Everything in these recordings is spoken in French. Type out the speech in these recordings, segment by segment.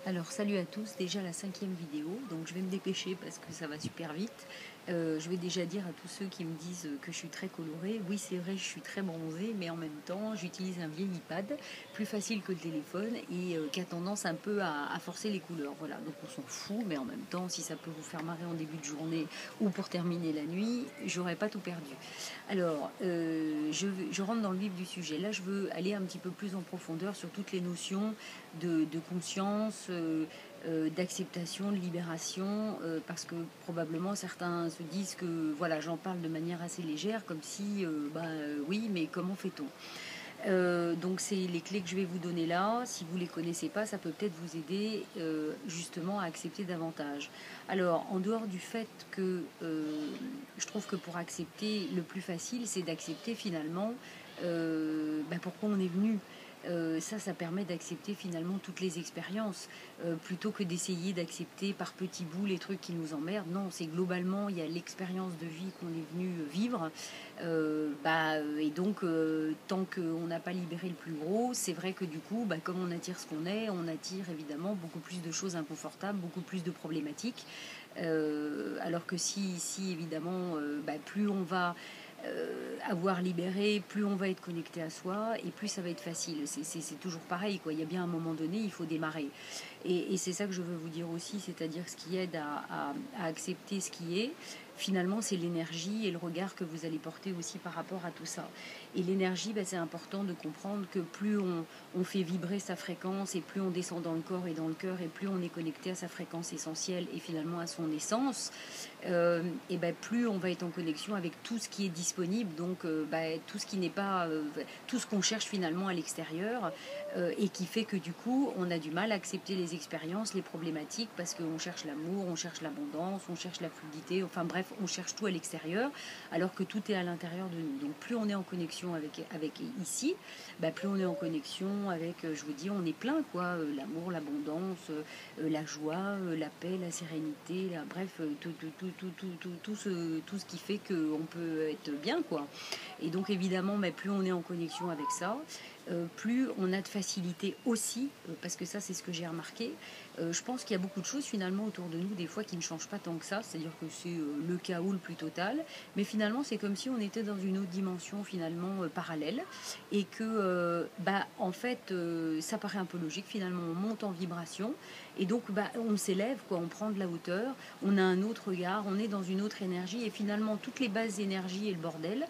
Alors salut à tous, déjà la 5e vidéo, donc je vais me dépêcher parce que ça va super vite. Je vais déjà dire à tous ceux qui me disent que je suis très colorée, oui c'est vrai je suis très bronzée, mais en même temps j'utilise un vieil iPad, plus facile que le téléphone et qui a tendance un peu à forcer les couleurs. Voilà, donc on s'en fout, mais en même temps si ça peut vous faire marrer en début de journée ou pour terminer la nuit, j'aurais pas tout perdu. Alors je rentre dans le vif du sujet, là je veux aller un petit peu plus en profondeur sur toutes les notions de conscience, d'acceptation, de libération, parce que probablement certains se disent que voilà, j'en parle de manière assez légère, comme si, oui, mais comment fait-on? Donc c'est les clés que je vais vous donner là. Si vous ne les connaissez pas, ça peut peut-être vous aider justement à accepter davantage. Alors, en dehors du fait que je trouve que pour accepter, le plus facile, c'est d'accepter finalement pourquoi on est venu. Ça permet d'accepter finalement toutes les expériences, plutôt que d'essayer d'accepter par petits bouts les trucs qui nous emmerdent. Non, c'est globalement, il y a l'expérience de vie qu'on est venu vivre. Et donc, tant qu'on n'a pas libéré le plus gros, c'est vrai que du coup, comme on attire ce qu'on est, on attire évidemment beaucoup plus de choses inconfortables, beaucoup plus de problématiques. Alors que si évidemment, plus on va avoir libéré, plus on va être connecté à soi et plus ça va être facile. C'est toujours pareil, quoi. Il y a bien un moment donné, il faut démarrer. Et c'est ça que je veux vous dire aussi, c'est-à-dire ce qui aide à accepter ce qui est, finalement, c'est l'énergie et le regard que vous allez porter aussi par rapport à tout ça. Et l'énergie, c'est important de comprendre que plus on fait vibrer sa fréquence et plus on descend dans le corps et dans le cœur et plus on est connecté à sa fréquence essentielle et finalement à son essence, plus on va être en connexion avec tout ce qui est disponible, donc tout ce qui n'est pas, tout ce qu'on cherche finalement à l'extérieur, et qui fait que du coup on a du mal à accepter les expériences, les problématiques, parce qu'on cherche l'amour, on cherche l'abondance, on cherche la fluidité, enfin bref, on cherche tout à l'extérieur, alors que tout est à l'intérieur de nous. Donc plus on est en connexion avec ici, plus on est en connexion avec, je vous dis, on est plein, quoi, l'amour, l'abondance, la joie, la paix, la sérénité, bref, tout ce qui fait qu'on peut être bien, quoi. Et donc évidemment, plus on est en connexion avec ça, plus on a de facilité aussi, parce que ça c'est ce que j'ai remarqué. Je pense qu'il y a beaucoup de choses finalement autour de nous des fois qui ne changent pas tant que ça, c'est-à-dire que c'est le chaos le plus total, mais finalement c'est comme si on était dans une autre dimension finalement parallèle, et que en fait ça paraît un peu logique, finalement on monte en vibration et donc on s'élève, quoi, on prend de la hauteur, on a un autre regard, on est dans une autre énergie, et finalement toutes les bases énergies et le bordel,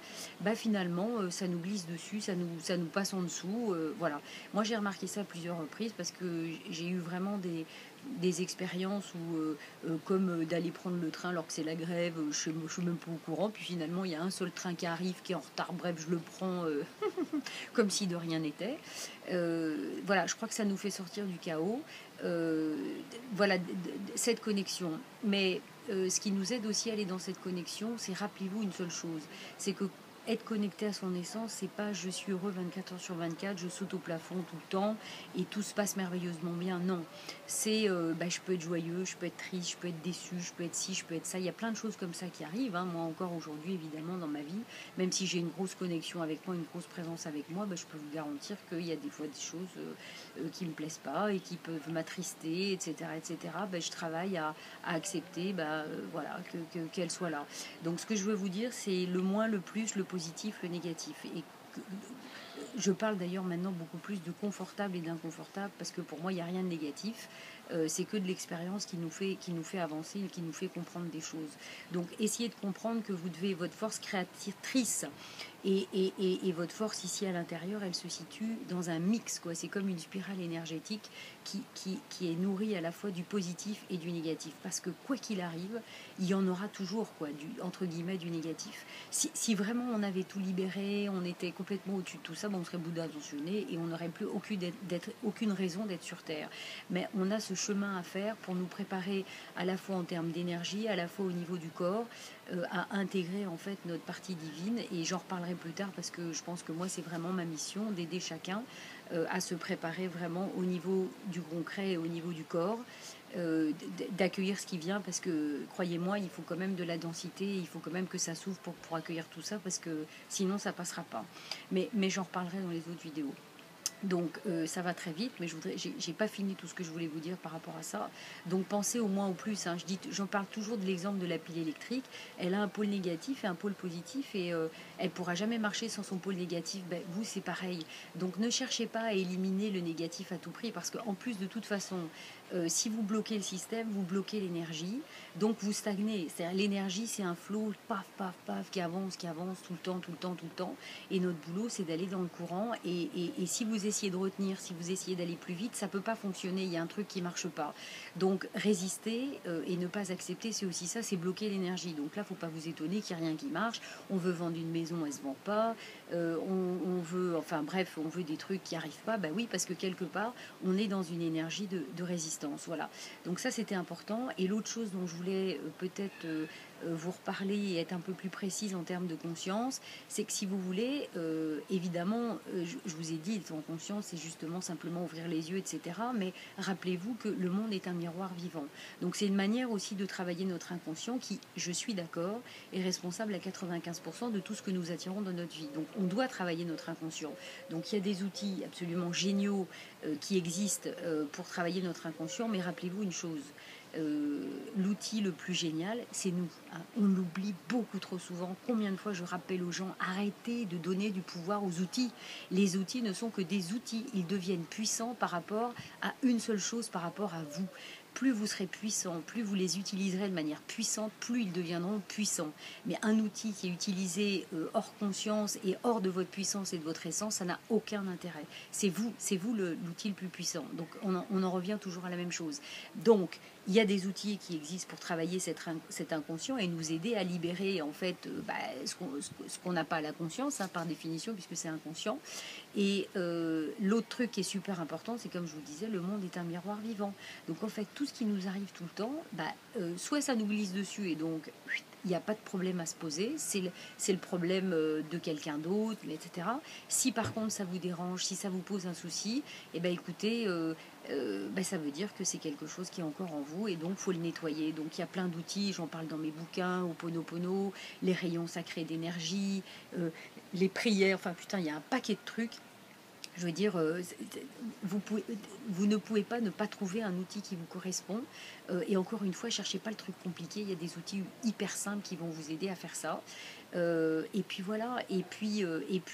finalement ça nous glisse dessus, ça nous passe en dessous, voilà. Moi j'ai remarqué ça à plusieurs reprises parce que j'ai eu vraiment des expériences où, comme d'aller prendre le train alors que c'est la grève, je ne suis même pas au courant, puis finalement il y a un seul train qui arrive qui est en retard, bref je le prends comme si de rien n'était. Voilà, je crois que ça nous fait sortir du chaos. Voilà, cette connexion. Mais ce qui nous aide aussi à aller dans cette connexion, c'est, rappelez-vous une seule chose, c'est que être connecté à son essence, c'est pas je suis heureux 24 heures sur 24, je saute au plafond tout le temps et tout se passe merveilleusement bien. Non, c'est je peux être joyeux, je peux être triste, je peux être déçu, je peux être ci, je peux être ça. Il y a plein de choses comme ça qui arrivent, hein. Moi encore aujourd'hui, évidemment, dans ma vie, même si j'ai une grosse connexion avec moi, une grosse présence avec moi, je peux vous garantir qu'il y a des fois des choses qui me plaisent pas et qui peuvent m'attrister, etc., etc. Je travaille à accepter, voilà, qu'elle soit là. Donc ce que je veux vous dire, c'est le moins, le plus, le positif, le négatif. Et je parle d'ailleurs maintenant beaucoup plus de confortable et d'inconfortable, parce que pour moi, il n'y a rien de négatif. C'est que de l'expérience qui nous fait avancer et qui nous fait comprendre des choses. Donc essayez de comprendre que vous devez, votre force créatrice et votre force ici à l'intérieur, elle se situe dans un mix, quoi. C'est comme une spirale énergétique qui est nourrie à la fois du positif et du négatif. Parce que quoi qu'il arrive, il y en aura toujours, quoi, entre guillemets, du négatif. Si vraiment on avait tout libéré, on était complètement au-dessus de tout ça, on serait Bouddha ascensionné et on n'aurait plus aucune raison d'être sur Terre. Mais on a ce chemin à faire pour nous préparer à la fois en termes d'énergie, à la fois au niveau du corps, à intégrer en fait notre partie divine. Et j'en reparlerai plus tard parce que je pense que moi c'est vraiment ma mission d'aider chacun à se préparer vraiment au niveau du concret et au niveau du corps, d'accueillir ce qui vient, parce que croyez-moi, il faut quand même de la densité, il faut quand même que ça s'ouvre pour accueillir tout ça, parce que sinon ça passera pas. Mais j'en reparlerai dans les autres vidéos. Donc ça va très vite, mais j'ai pas fini tout ce que je voulais vous dire par rapport à ça. Donc pensez au moins au plus, hein. J'en parle toujours de l'exemple de la pile électrique. Elle a un pôle négatif et un pôle positif, et elle pourra jamais marcher sans son pôle négatif. Ben, vous, c'est pareil. Donc ne cherchez pas à éliminer le négatif à tout prix, parce qu'en plus, de toute façon, si vous bloquez le système, vous bloquez l'énergie, donc vous stagnez. C'est-à-dire l'énergie, c'est un flot, paf, paf, paf, qui avance tout le temps, tout le temps, tout le temps. Et notre boulot, c'est d'aller dans le courant. Et si vous essayez de retenir, si vous essayez d'aller plus vite, ça peut pas fonctionner. Il y a un truc qui marche pas. Donc résister et ne pas accepter, c'est aussi ça, c'est bloquer l'énergie. Donc là, faut pas vous étonner qu'il n'y a rien qui marche. On veut vendre une maison, elle se vend pas. On veut, enfin bref, on veut des trucs qui arrivent pas. Bah oui, parce que quelque part, on est dans une énergie de résistance. Voilà. Donc ça, c'était important. Et l'autre chose dont je voulais peut-être vous reparler et être un peu plus précise en termes de conscience, c'est que si vous voulez, évidemment, je vous ai dit, être en conscience, c'est justement simplement ouvrir les yeux, etc. Mais rappelez-vous que le monde est un miroir vivant. Donc c'est une manière aussi de travailler notre inconscient qui, je suis d'accord, est responsable à 95% de tout ce que nous attirons dans notre vie. Donc on doit travailler notre inconscient. Donc il y a des outils absolument géniaux qui existent pour travailler notre inconscient, mais rappelez-vous une chose, l'outil le plus génial, c'est nous, hein. On l'oublie beaucoup trop souvent. Combien de fois je rappelle aux gens, arrêtez de donner du pouvoir aux outils. Les outils ne sont que des outils. Ils deviennent puissants par rapport à une seule chose, par rapport à vous. Plus vous serez puissant, plus vous les utiliserez de manière puissante, plus ils deviendront puissants. Mais un outil qui est utilisé hors conscience et hors de votre puissance et de votre essence, ça n'a aucun intérêt. C'est vous l'outil le plus puissant. Donc on en revient toujours à la même chose. Donc il y a des outils qui existent pour travailler cet inconscient et nous aider à libérer en fait ce qu'on n'a pas à la conscience, hein, par définition, puisque c'est inconscient. Et l'autre truc qui est super important, c'est comme je vous disais, le monde est un miroir vivant. Donc en fait, tout ce qui nous arrive tout le temps, soit ça nous glisse dessus et donc il n'y a pas de problème à se poser, c'est le problème de quelqu'un d'autre, etc. Si par contre ça vous dérange, si ça vous pose un souci, eh ben écoutez, ça veut dire que c'est quelque chose qui est encore en vous et donc faut le nettoyer. Donc il y a plein d'outils, j'en parle dans mes bouquins, Ho'oponopono, les rayons sacrés d'énergie, les prières, enfin putain, il y a un paquet de trucs. Je veux dire, vous ne pouvez pas ne pas trouver un outil qui vous correspond. Et encore une fois, cherchez pas le truc compliqué. Il y a des outils hyper simples qui vont vous aider à faire ça. Et puis voilà, et puis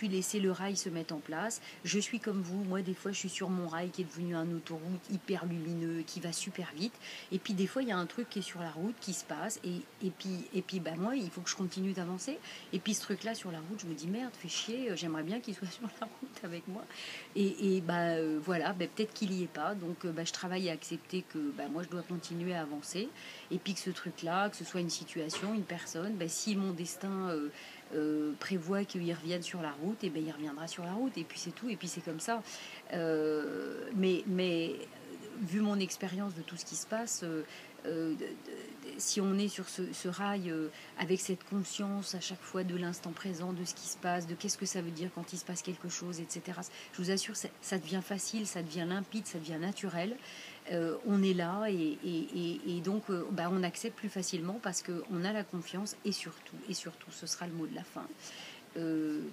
laisser le rail se mettre en place. Je suis comme vous, moi des fois je suis sur mon rail qui est devenu un autoroute hyper lumineux, qui va super vite. Et puis des fois il y a un truc qui est sur la route qui se passe, et puis moi il faut que je continue d'avancer. Et puis ce truc-là sur la route, je me dis merde, fais chier, j'aimerais bien qu'il soit sur la route avec moi. Voilà, peut-être qu'il y est pas. Donc je travaille à accepter que moi je dois continuer à avancer. Et puis que ce truc-là, que ce soit une situation, une personne, si mon destin prévoit qu'il revienne sur la route, et il reviendra sur la route. Et puis c'est tout, et puis c'est comme ça. Mais vu mon expérience de tout ce qui se passe, si on est sur ce rail avec cette conscience à chaque fois de l'instant présent, de ce qui se passe, de qu'est-ce que ça veut dire quand il se passe quelque chose, etc. Je vous assure, ça devient facile, ça devient limpide, ça devient naturel. On est là et donc on accepte plus facilement parce qu'on a la confiance et surtout, ce sera le mot de la fin.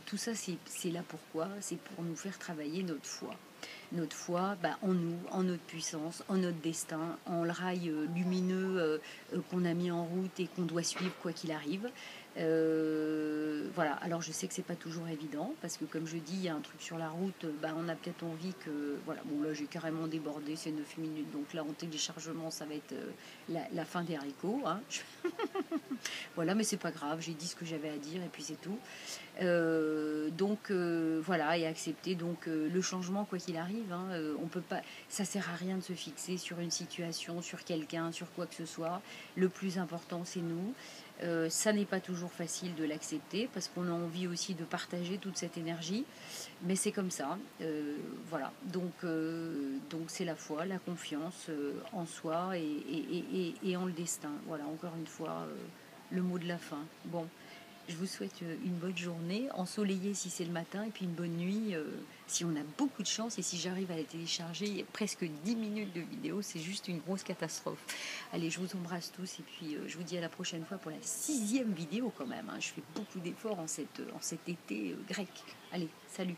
Tout ça, c'est là pourquoi? C'est pour nous faire travailler notre foi. Notre foi en nous, en notre puissance, en notre destin, en le rail lumineux qu'on a mis en route et qu'on doit suivre quoi qu'il arrive. Voilà, alors je sais que c'est pas toujours évident parce que comme je dis, il y a un truc sur la route, on a peut-être envie que voilà, bon là j'ai carrément débordé, c'est 9 minutes, donc là en téléchargement ça va être la fin des haricots, hein. Voilà, mais c'est pas grave, j'ai dit ce que j'avais à dire et puis c'est tout. Voilà, et accepter donc le changement quoi qu'il arrive, hein. On peut pas, ça sert à rien de se fixer sur une situation, sur quelqu'un, sur quoi que ce soit. Le plus important c'est nous. Ça n'est pas toujours facile de l'accepter parce qu'on a envie aussi de partager toute cette énergie, mais c'est comme ça. Voilà, donc c'est la foi, la confiance en soi et en le destin. Voilà, encore une fois, le mot de la fin. Bon, je vous souhaite une bonne journée, ensoleillée si c'est le matin, et puis une bonne nuit si on a beaucoup de chance. Et si j'arrive à la télécharger, il y a presque 10 minutes de vidéo, c'est juste une grosse catastrophe. Allez, je vous embrasse tous, et puis je vous dis à la prochaine fois pour la 6e vidéo quand même, hein. Je fais beaucoup d'efforts en cet été grec. Allez, salut!